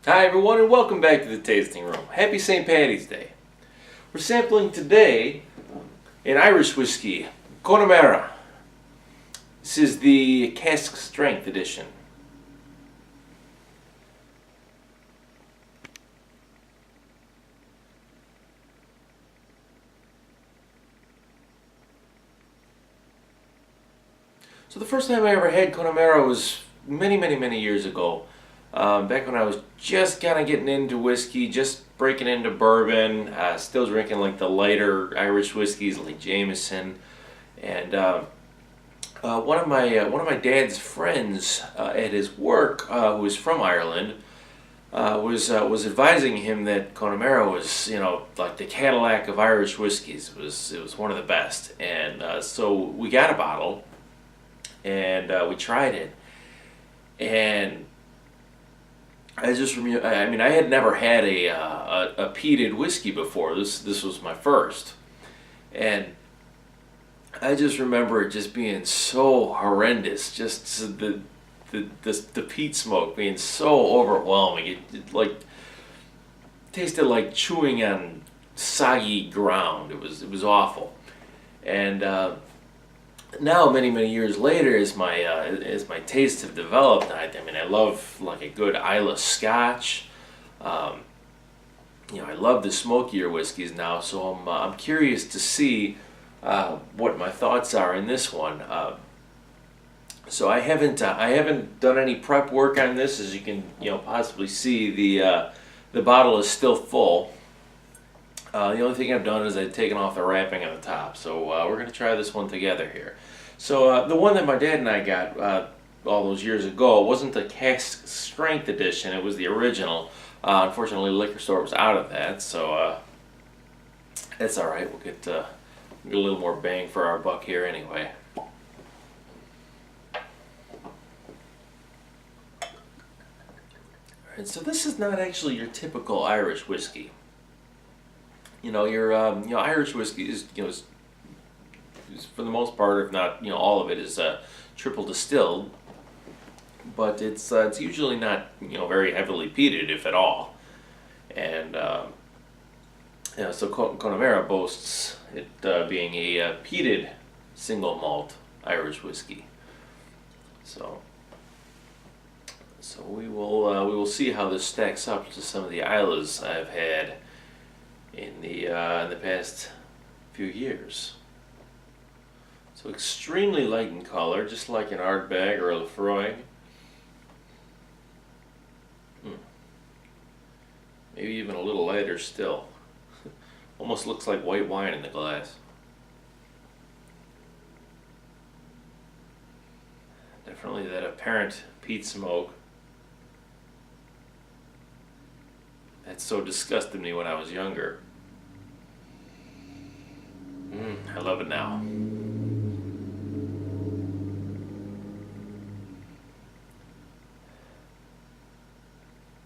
Hi everyone and welcome back to the Tasting Room. Happy St. Paddy's Day. We're sampling today an Irish whiskey, Connemara. This is the Cask Strength edition. So the first time I ever had Connemara was many years ago. Back when I was just kind of getting into whiskey, just breaking into bourbon, still drinking like the lighter Irish whiskeys like Jameson, and one of my dad's friends at his work, who was from Ireland, was advising him that Connemara was, like the Cadillac of Irish whiskeys. It was one of the best, and so we got a bottle and we tried it, and I just remember. I mean, I had never had a peated whiskey before. This was my first, and I just remember it just being so horrendous. Just the peat smoke being so overwhelming. It like tasted like chewing on soggy ground. It was awful, and now many years later, as my tastes have developed, I mean, I love like a good Islay Scotch. I love the smokier whiskeys now, so I'm curious to see what my thoughts are in this one. So I haven't done any prep work on this. As you can possibly see, the bottle is still full. The only thing I've done is I've taken off the wrapping on the top. So we're going to try this one together here. So the one that my dad and I got all those years ago wasn't the Cask Strength edition. It was the original. Unfortunately, the liquor store was out of that, so that's all right. We'll get a little more bang for our buck here anyway. Alright, so this is not actually your typical Irish whiskey. Your Irish whiskey is for the most part, if not all of it, is triple distilled, but it's usually not very heavily peated, if at all. And so Connemara boasts it being a peated single malt Irish whiskey. So we will see how this stacks up to some of the Islas I've had in the past few years. So extremely light in color, just like an Ardbeg or a Lefroy. Maybe even a little lighter still. Almost looks like white wine in the glass. Definitely that apparent peat smoke. That so disgusted me when I was younger. I love it now.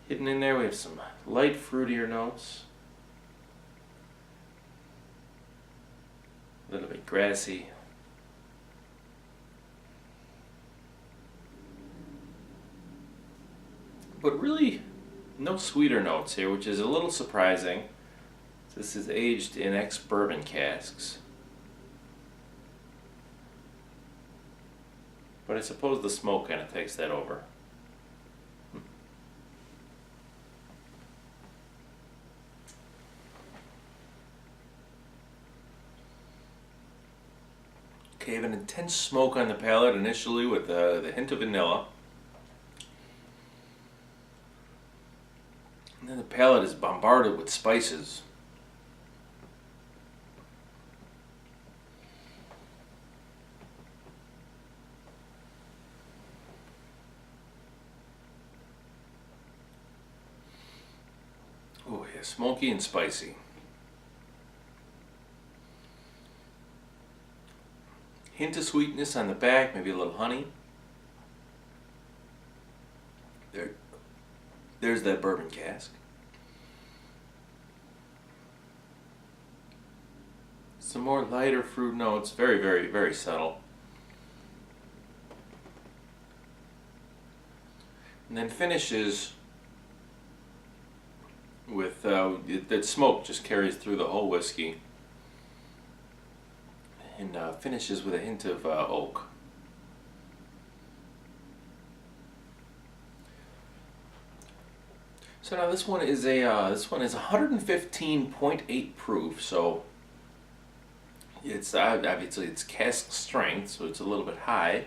Hidden in there, we have some light fruitier notes. A little bit grassy. But really, no sweeter notes here, which is a little surprising. This is aged in ex-bourbon casks. But I suppose the smoke kind of takes that over. Okay, I have an intense smoke on the palate initially with the hint of vanilla. And then the palate is bombarded with spices. Oh yeah, smoky and spicy. Hint of sweetness on the back, maybe a little honey. There's that bourbon cask. Some more lighter fruit notes, very subtle. And then finishes with that smoke just carries through the whole whiskey, and finishes with a hint of oak. So now this one is 115.8 proof. So it's obviously it's cask strength, so it's a little bit high,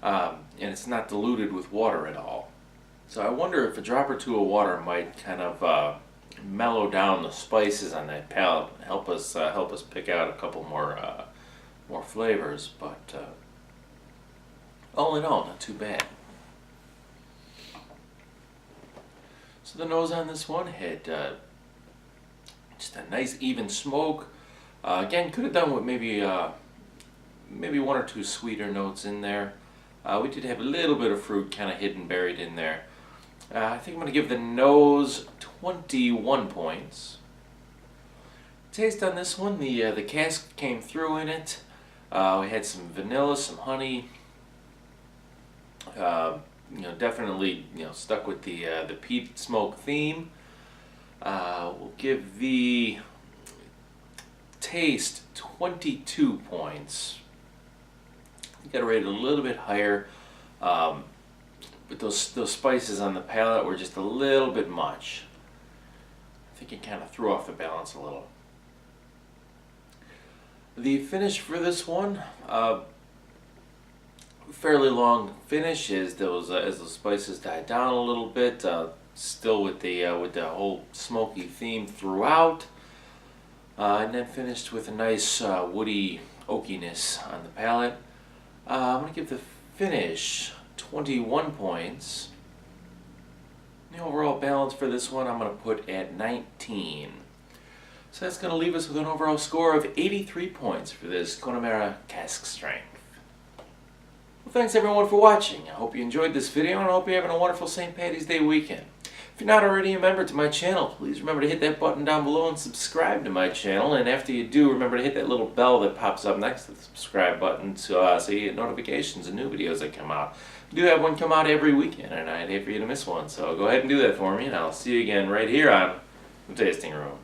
and it's not diluted with water at all. So I wonder if a drop or two of water might kind of mellow down the spices on that palate, help us pick out a couple more flavors. But all in all, not too bad. So the nose on this one had just a nice even smoke. Again, could have done with maybe one or two sweeter notes in there. We did have a little bit of fruit kind of hidden, buried in there. I think I'm going to give the nose 21 points. Taste on this one, the cask came through in it. We had some vanilla, some honey. Definitely, stuck with the peat smoke theme. We'll give the taste 22 points. You got to rate it a little bit higher, but those spices on the palate were just a little bit much. I think it kind of threw off the balance a little. The finish for this one, fairly long finish as those spices died down a little bit. Still with the whole smoky theme throughout, and then finished with a nice woody oakiness on the palate. I'm going to give the finish 21 points. The overall balance for this one I'm going to put at 19. So that's going to leave us with an overall score of 83 points for this Connemara Cask Strength. Well, thanks everyone for watching. I hope you enjoyed this video, and I hope you're having a wonderful St. Paddy's Day weekend. If you're not already a member to my channel, please remember to hit that button down below and subscribe to my channel. And after you do, remember to hit that little bell that pops up next to the subscribe button so you get notifications of new videos that come out. I do have one come out every weekend, and I'd hate for you to miss one. So go ahead and do that for me, and I'll see you again right here on The Tasting Room.